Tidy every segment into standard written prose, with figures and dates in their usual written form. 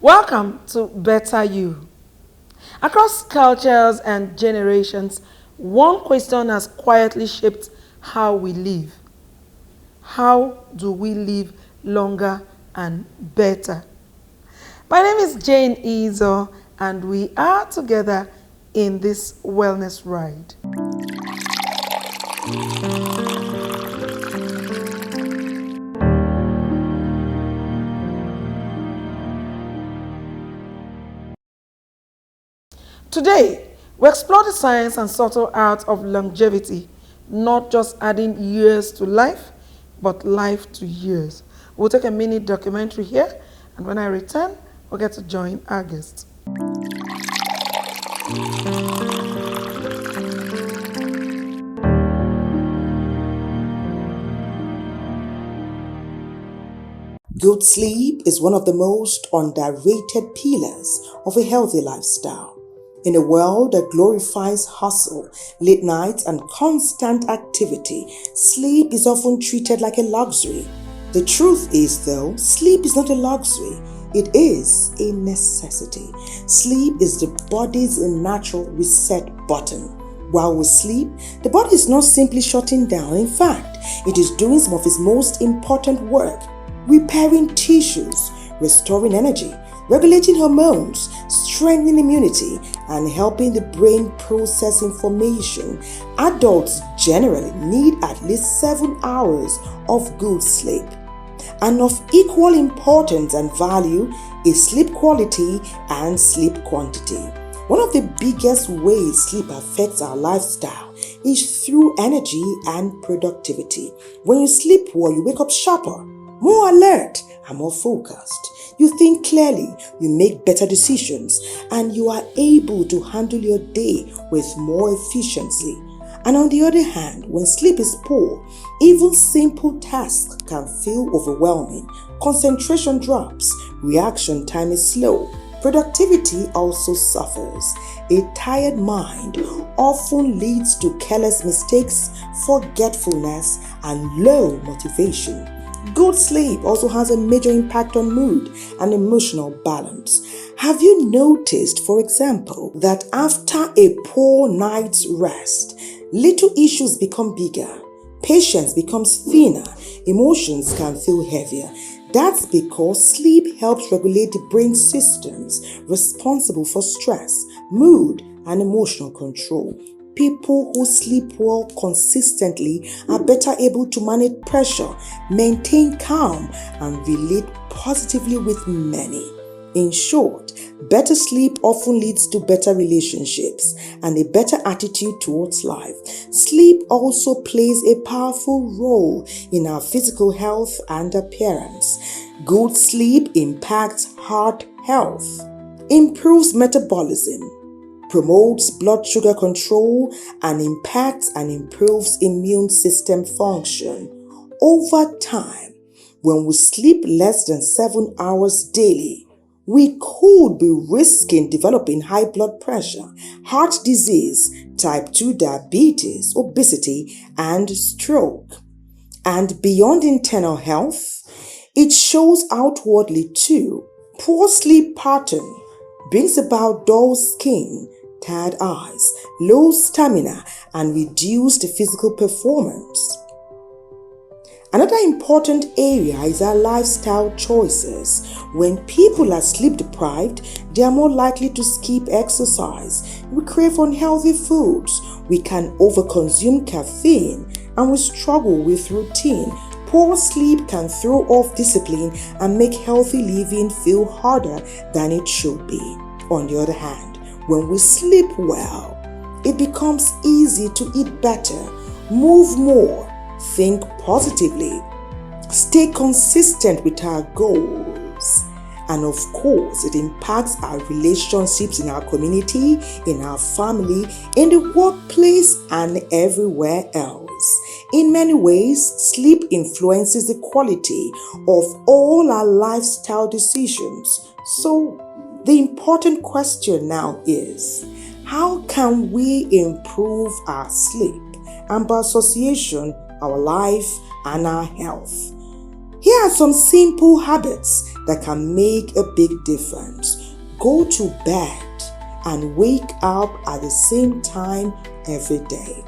Welcome to Better You. Across cultures and generations, one question has quietly shaped how we live. How do we live longer and better? My name is Jane Izo, and we are together in this wellness ride. Today, we explore the science and subtle art of longevity, not just adding years to life, but life to years. We'll take a mini documentary here, and when I return, we'll get to join our guests. Good sleep is one of the most underrated pillars of a healthy lifestyle. In a world that glorifies hustle, late nights, and constant activity, sleep is often treated like a luxury. The truth is, though, sleep is not a luxury. It is a necessity. Sleep is the body's natural reset button. While we sleep, the body is not simply shutting down. In fact, it is doing some of its most important work, repairing tissues, restoring energy, regulating hormones, strengthening immunity, and helping the brain process information. Adults generally need at least 7 hours of good sleep. And of equal importance and value is sleep quality and sleep quantity. One of the biggest ways sleep affects our lifestyle is through energy and productivity. When you sleep well, you wake up sharper, more alert, and more focused. You think clearly, you make better decisions, and you are able to handle your day with more efficiency. And on the other hand, when sleep is poor, even simple tasks can feel overwhelming. Concentration drops, reaction time is slow, productivity also suffers. A tired mind often leads to careless mistakes, forgetfulness, and low motivation. Good sleep also has a major impact on mood and emotional balance. Have you noticed, for example, that after a poor night's rest, little issues become bigger, patience becomes thinner, emotions can feel heavier? That's because sleep helps regulate the brain systems responsible for stress, mood, and emotional control. People who sleep well consistently are better able to manage pressure, maintain calm, and relate positively with many. In short, better sleep often leads to better relationships and a better attitude towards life. Sleep also plays a powerful role in our physical health and appearance. Good sleep impacts heart health, improves metabolism, promotes blood sugar control, and impacts and improves immune system function. Over time, when we sleep less than 7 hours daily, we could be risking developing high blood pressure, heart disease, type 2 diabetes, obesity, and stroke. And beyond internal health, it shows outwardly too. Poor sleep pattern brings about dull skin, tired eyes, low stamina, and reduced physical performance. Another important area is our lifestyle choices. When people are sleep deprived, they are more likely to skip exercise. We crave unhealthy foods. We can overconsume caffeine, and we struggle with routine. Poor sleep can throw off discipline and make healthy living feel harder than it should be. On the other hand, when we sleep well, it becomes easy to eat better, move more, think positively, stay consistent with our goals. And of course, it impacts our relationships in our community, in our family, in the workplace, and everywhere else. In many ways, sleep influences the quality of all our lifestyle decisions. So, the important question now is, how can we improve our sleep and by association, our life and our health? Here are some simple habits that can make a big difference. Go to bed and wake up at the same time every day.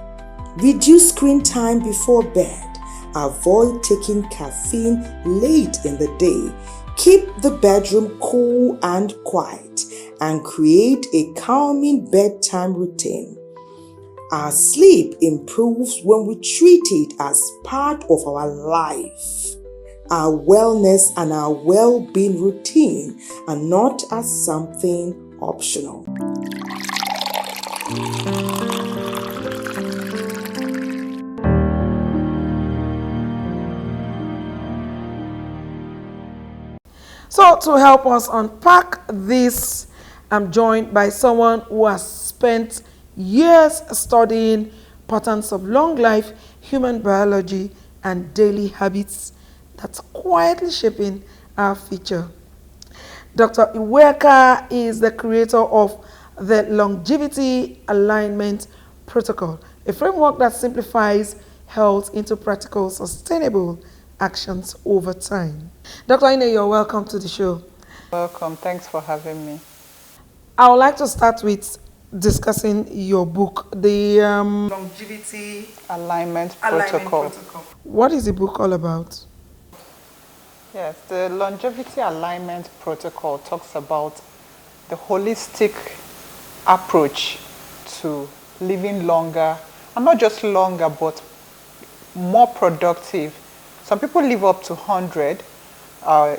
Reduce screen time before bed. Avoid taking caffeine late in the day. Keep the bedroom cool and quiet, and create a calming bedtime routine. Our sleep improves when we treat it as part of our life. Our wellness and our well-being routine are not as something optional. So to help us unpack this, I'm joined by someone who has spent years studying patterns of long life, human biology, and daily habits that's quietly shaping our future. Dr. Iweka is the creator of the Longevity Alignment Protocol, a framework that simplifies health into practical, sustainable actions over time. Dr. Ine, you're welcome to the show. Welcome. Thanks for having me. I would like to start with discussing your book, the Longevity Alignment Protocol. What is the book all about? Yes, the Longevity Alignment Protocol talks about the holistic approach to living longer, and not just longer, but more productive. Some people live up to 100,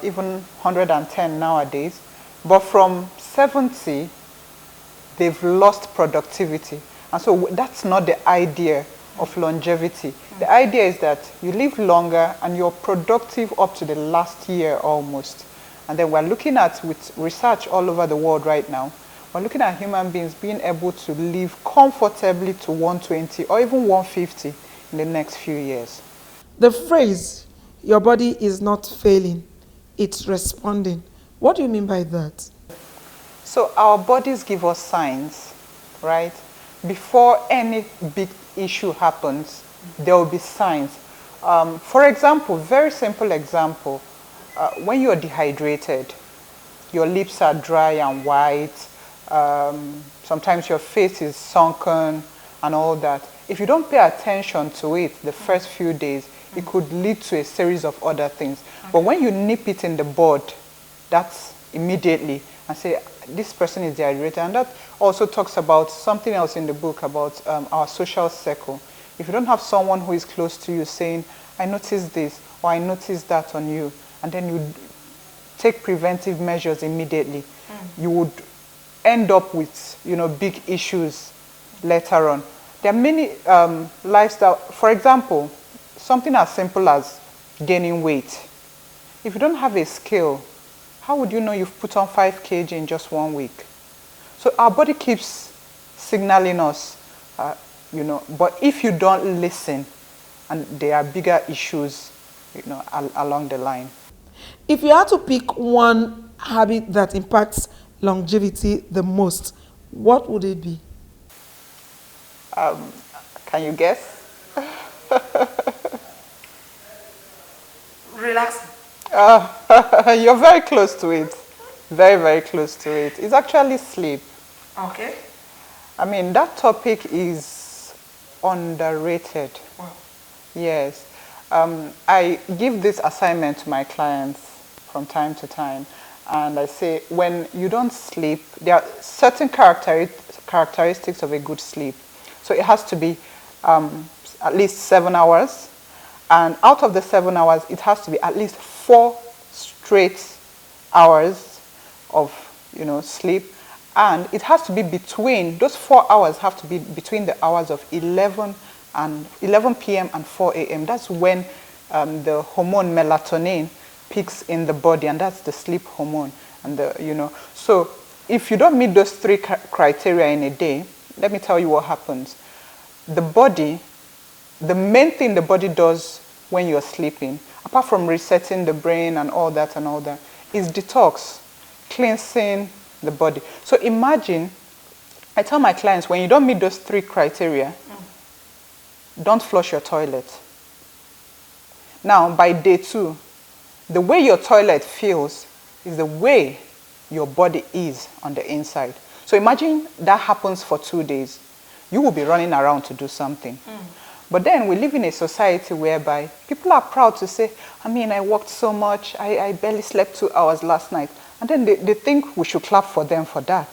even 110 nowadays, but from 70, they've lost productivity. And so that's not the idea of longevity. The idea is that you live longer and you're productive up to the last year almost. And then we're looking at, with research all over the world right now, we're looking at human beings being able to live comfortably to 120 or even 150 in the next few years. The phrase, your body is not failing, it's responding. What do you mean by that? So our bodies give us signs, right? Before any big issue happens, there will be signs. For example, very simple example, when you're dehydrated, your lips are dry and white, sometimes your face is sunken and all that. If you don't pay attention to it the first few days, it could lead to a series of other things. But when you nip it in the bud, that's immediately, and say, this person is dehydrated. And that also talks about something else in the book about our social circle. If you don't have someone who is close to you saying, I noticed this, or I noticed that on you, and then you take preventive measures immediately, you would end up with, big issues later on. There are many lifestyle, for example, something as simple as gaining weight. If you don't have a scale, how would you know you've put on 5 kg in just 1 week? So our body keeps signaling us, but if you don't listen, and there are bigger issues, along the line. If you had to pick one habit that impacts longevity the most, what would it be? Can you guess? Relaxing. You're very close to it. Very, very close to it. It's actually sleep. Okay. I mean, that topic is underrated. Wow. Yes. I give this assignment to my clients from time to time. And I say, when you don't sleep, there are certain characteristics of a good sleep. So it has to be at least 7 hours. And out of the 7 hours, it has to be at least 4 straight hours of, sleep. And it has to be between, those 4 hours have to be between the hours of 11 p.m. and 4 a.m. That's when the hormone melatonin peaks in the body, and that's the sleep hormone. And so if you don't meet those 3 criteria in a day, let me tell you what happens. The main thing the body does when you're sleeping, apart from resetting the brain and all that, is detox, cleansing the body. So imagine, I tell my clients, when you don't meet those 3 criteria, don't flush your toilet. Now, by day 2, the way your toilet feels is the way your body is on the inside. So imagine that happens for 2 days. You will be running around to do something. But then we live in a society whereby people are proud to say, I worked so much, I barely slept 2 hours last night. And then they think we should clap for them for that,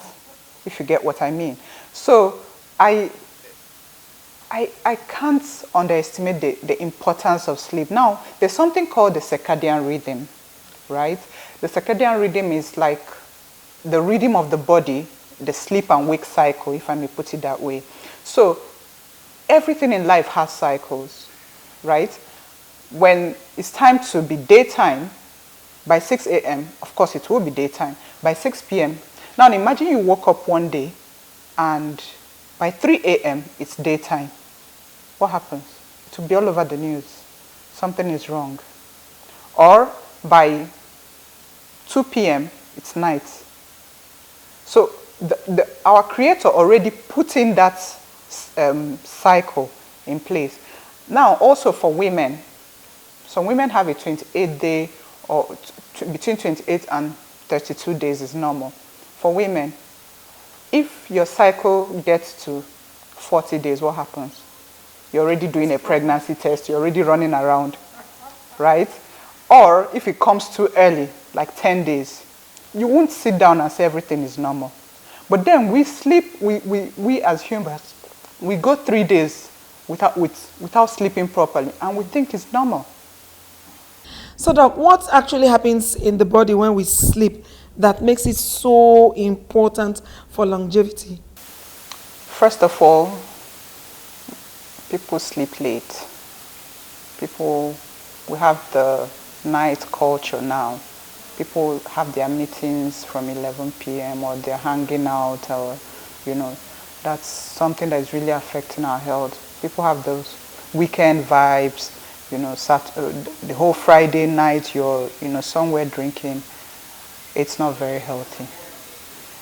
if you get what I mean. So I can't underestimate the importance of sleep. Now, there's something called the circadian rhythm, right? The circadian rhythm is like the rhythm of the body, the sleep and wake cycle, if I may put it that way. So everything in life has cycles, right? When it's time to be daytime, by 6 a.m., of course it will be daytime. By 6 p.m., now imagine you woke up one day and by 3 a.m., it's daytime. What happens? It will be all over the news. Something is wrong. Or by 2 p.m., it's night. So our Creator already put in that cycle in place. Now, also for women, some women have a 28-day or between 28 and 32 days is normal. For women, if your cycle gets to 40 days, what happens? You're already doing a pregnancy test, you're already running around, right? Or if it comes too early, like 10 days, you won't sit down and say everything is normal. But then we sleep, we as humans, we go 3 days without sleeping properly, and we think it's normal. So, Doc, what actually happens in the body when we sleep that makes it so important for longevity? First of all, people sleep late. We have the night culture now. People have their meetings from 11 p.m. or they're hanging out, or, that's something that is really affecting our health. People have those weekend vibes, the whole Friday night you're, somewhere drinking. It's not very healthy.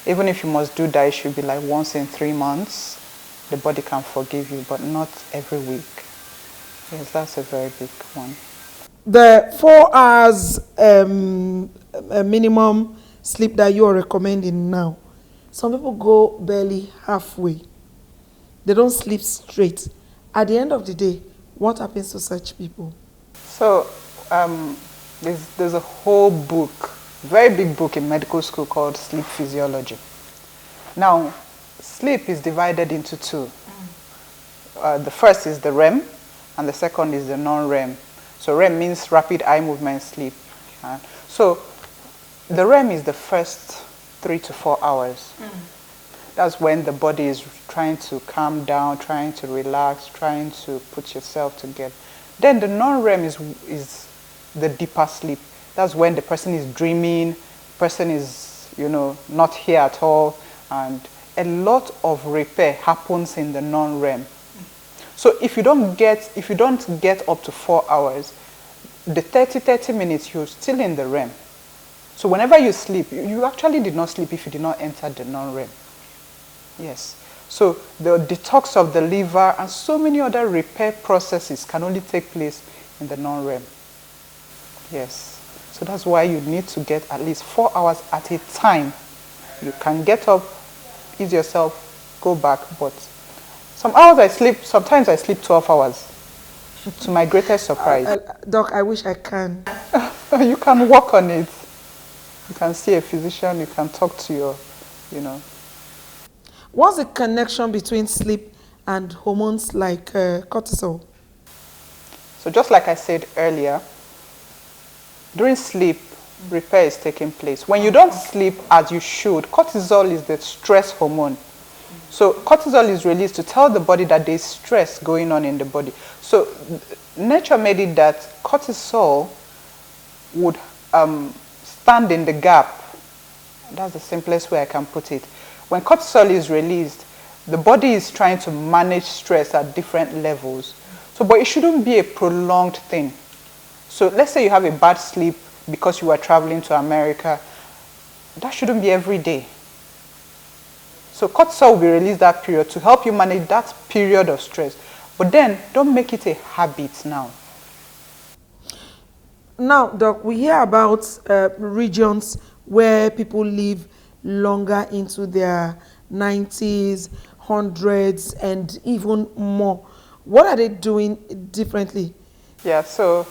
Even if you must do that, it should be like once in 3 months. The body can forgive you, but not every week. Yes, that's a very big one. The 4 hours minimum sleep that you are recommending now, some people go barely halfway. They don't sleep straight. At the end of the day, what happens to such people? So there's a whole book, very big book in medical school called Sleep Physiology. Now, sleep is divided into two. The first is the REM, and the second is the non-REM. So REM means rapid eye movement sleep. So the REM is the first 3 to 4 hours. That's when the body is trying to calm down, trying to relax, trying to put yourself together. Then the non-REM is the deeper sleep. That's when the person is dreaming, person is, not here at all, and a lot of repair happens in the non-REM. So if you don't get up to 4 hours, the 30 minutes you're still in the REM. So whenever you sleep, you actually did not sleep if you did not enter the non-REM. Yes. So the detox of the liver and so many other repair processes can only take place in the non-REM. Yes. So that's why you need to get at least 4 hours at a time. You can get up, ease yourself, go back, but sometimes I sleep 12 hours, to my greatest surprise. Doc, I wish I can. You can work on it. You can see a physician, you can talk to your, What's the connection between sleep and hormones like cortisol? So just like I said earlier, during sleep, repair is taking place. When you don't sleep as you should, cortisol is the stress hormone. So cortisol is released to tell the body that there's stress going on in the body. So nature made it that cortisol would stand in the gap. That's the simplest way I can put it. When cortisol is released, the body is trying to manage stress at different levels. So, but it shouldn't be a prolonged thing. So let's say you have a bad sleep because you are traveling to America. That shouldn't be every day. So cortisol will be released that period to help you manage that period of stress. But then don't make it a habit now. Now, Doc, we hear about regions where people live longer into their 90s, hundreds, and even more. What are they doing differently? Yeah, so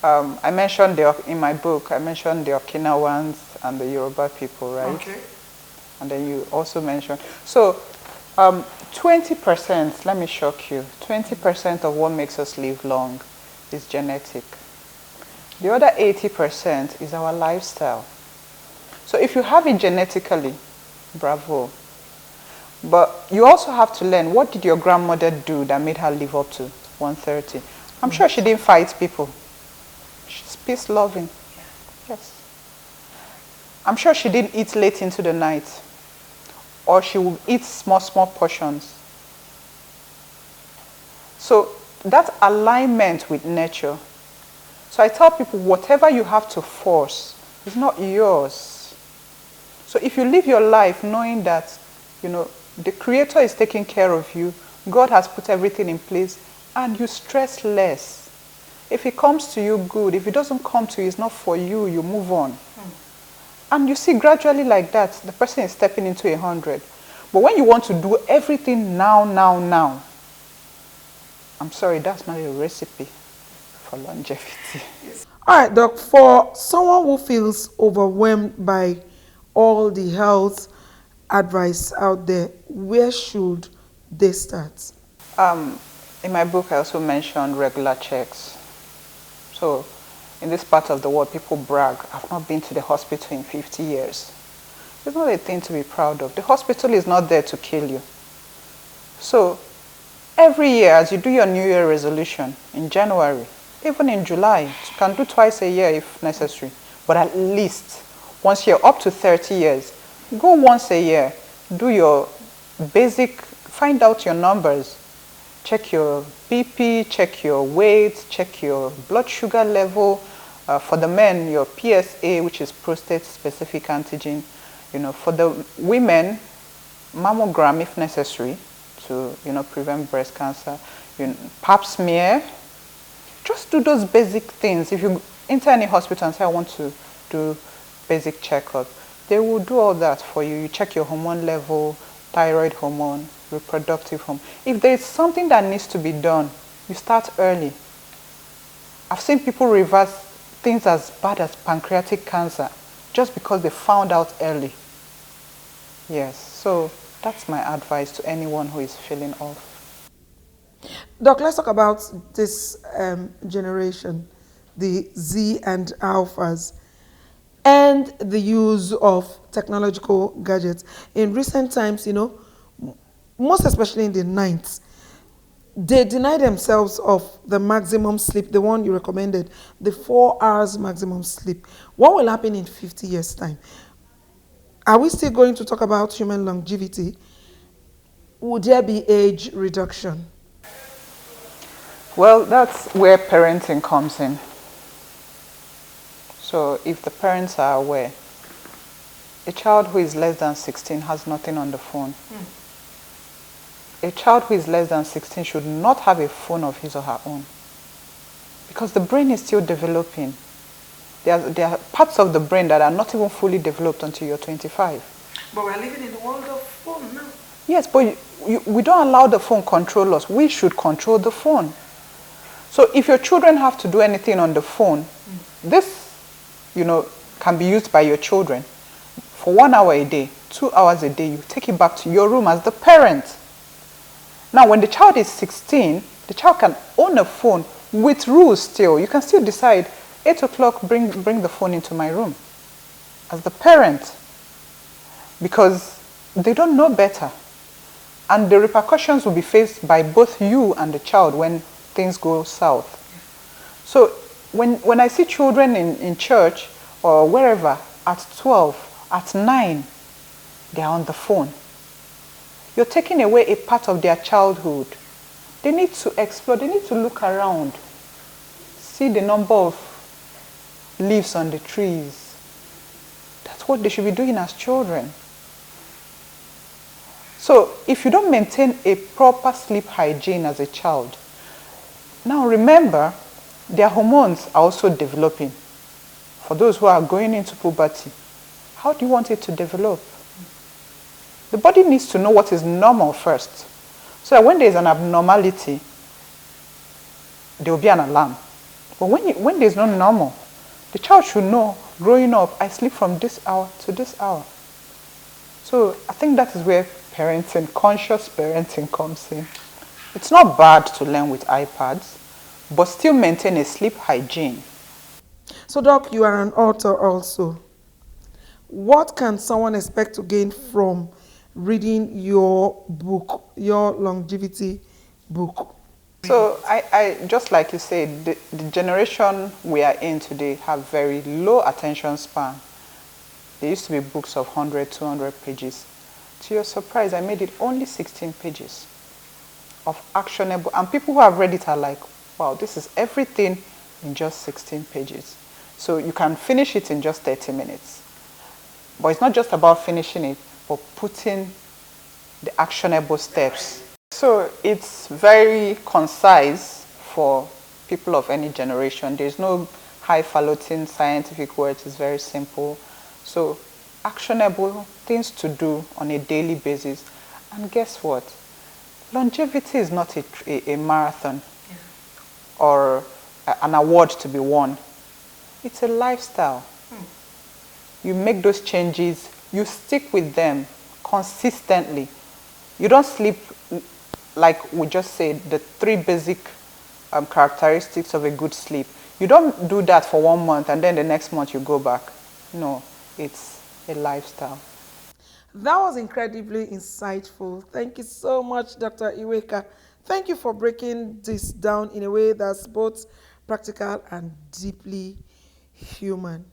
I mentioned in my book, I mentioned the Okinawans and the Yoruba people, right? Okay. And then you also mentioned, so 20%, let me shock you, 20% of what makes us live long is genetic. The other 80% is our lifestyle. So if you have it genetically, bravo. But you also have to learn, what did your grandmother do that made her live up to 130? I'm sure she didn't fight people. She's peace loving. Yes. I'm sure she didn't eat late into the night. Or she would eat small, small portions. So that alignment with nature. So I tell people, whatever you have to force is not yours. So if you live your life knowing that, the Creator is taking care of you, God has put everything in place, and you stress less. If it comes to you, good. If it doesn't come to you, it's not for you, you move on. And you see, gradually like that, the person is stepping into 100. But when you want to do everything now, I'm sorry, that's not a recipe for longevity. All right, Doc, for someone who feels overwhelmed by all the health advice out there, where should they start? In my book, I also mentioned regular checks. So in this part of the world, people brag, I've not been to the hospital in 50 years. It's not a thing to be proud of. The hospital is not there to kill you. So every year, as you do your New Year resolution in January, even in July, you can do twice a year if necessary. But at least, once you're up to 30 years, go once a year, do your basic, find out your numbers, check your BP, check your weight, check your blood sugar level. For the men, your PSA, which is prostate-specific antigen. For the women, mammogram if necessary to, prevent breast cancer. Pap smear. Just do those basic things. If you enter any hospital and say, I want to do basic checkup, they will do all that for you. You check your hormone level, thyroid hormone, reproductive hormone. If there is something that needs to be done, you start early. I've seen people reverse things as bad as pancreatic cancer just because they found out early. Yes, so that's my advice to anyone who is feeling off. Doc, let's talk about this generation, the Z and Alphas, and the use of technological gadgets. In recent times, most especially in the nights, they deny themselves of the maximum sleep, the one you recommended, the 4 hours maximum sleep. What will happen in 50 years' time? Are we still going to talk about human longevity? Would there be age reduction? Well, that's where parenting comes in. So if the parents are aware, a child who is less than 16 has nothing on the phone. A child who is less than 16 should not have a phone of his or her own, because the brain is still developing. There are parts of the brain that are not even fully developed until you're 25. But we're living in the world of phone now. Yes, but we don't allow the phone control us. We should control the phone. So if your children have to do anything on the phone, this, can be used by your children for 1 hour a day, 2 hours a day. You take it back to your room as the parent. Now, when the child is 16, the child can own a phone with rules still. You can still decide, 8 o'clock, bring the phone into my room as the parent, because they don't know better. And the repercussions will be faced by both you and the child when things go south. So when I see children in church or wherever at 12, at 9, they're on the phone. You're taking away a part of their childhood. They need to explore, they need to look around, see the number of leaves on the trees. That's what they should be doing as children. So if you don't maintain a proper sleep hygiene as a child, now remember, their hormones are also developing. For those who are going into puberty, how do you want it to develop? The body needs to know what is normal first. So that when there is an abnormality, there will be an alarm. But when there is no normal, the child should know, growing up, I sleep from this hour to this hour. So I think that is where parenting, conscious parenting comes in. It's not bad to learn with iPads, but still maintain a sleep hygiene. So, Doc, you are an author also. What can someone expect to gain from reading your book, your longevity book? So I just like you said, the generation we are in today have very low attention span. There used to be books of 100, 200 pages. To your surprise, I made it only 16 pages of actionable, and people who have read it are like, wow, this is everything in just 16 pages. So you can finish it in just 30 minutes. But it's not just about finishing it, but putting the actionable steps. So it's very concise for people of any generation. There's no highfalutin scientific words. It's very simple. So actionable things to do on a daily basis. And guess what? Longevity is not a marathon or an award to be won. It's a lifestyle. You make those changes, you stick with them consistently. You don't sleep, like we just said, the 3 basic characteristics of a good sleep. You don't do that for 1 month and then the next month you go back. No, it's a lifestyle. That was incredibly insightful. Thank you so much, Dr. Iweka. Thank you for breaking this down in a way that's both practical and deeply human.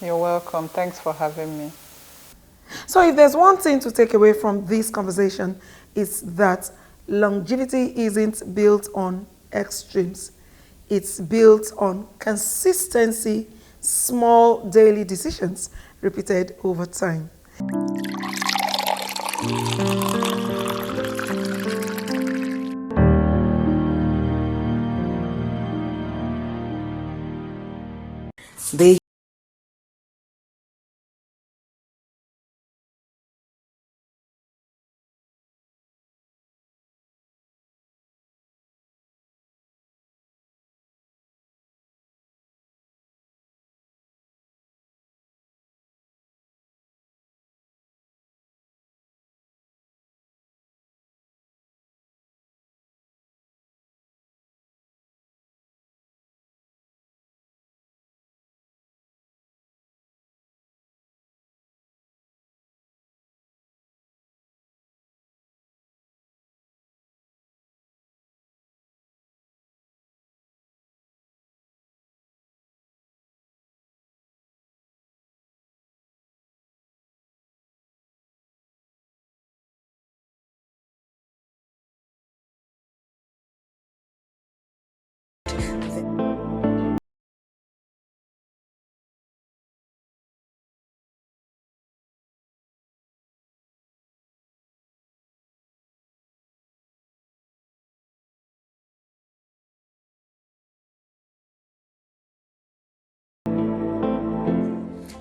You're welcome. Thanks for having me. So if there's one thing to take away from this conversation, it's that longevity isn't built on extremes. It's built on consistency, small daily decisions repeated over time. They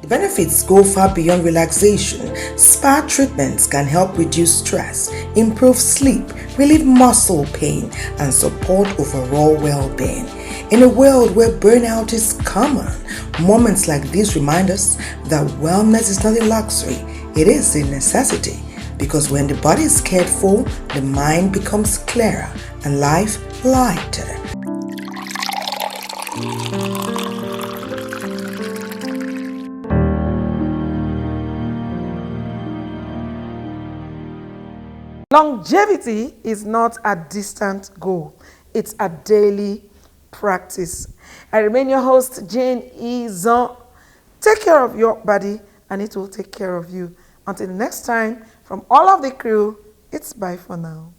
The benefits go far beyond relaxation. Spa treatments can help reduce stress, improve sleep, relieve muscle pain, and support overall well-being. In a world where burnout is common, moments like these remind us that wellness is not a luxury, it is a necessity. Because when the body is cared for, the mind becomes clearer and life lighter. Longevity is not a distant goal. It's a daily practice. I remain your host, Jane Izon. Take care of your body and it will take care of you. Until next time, from all of the crew, it's bye for now.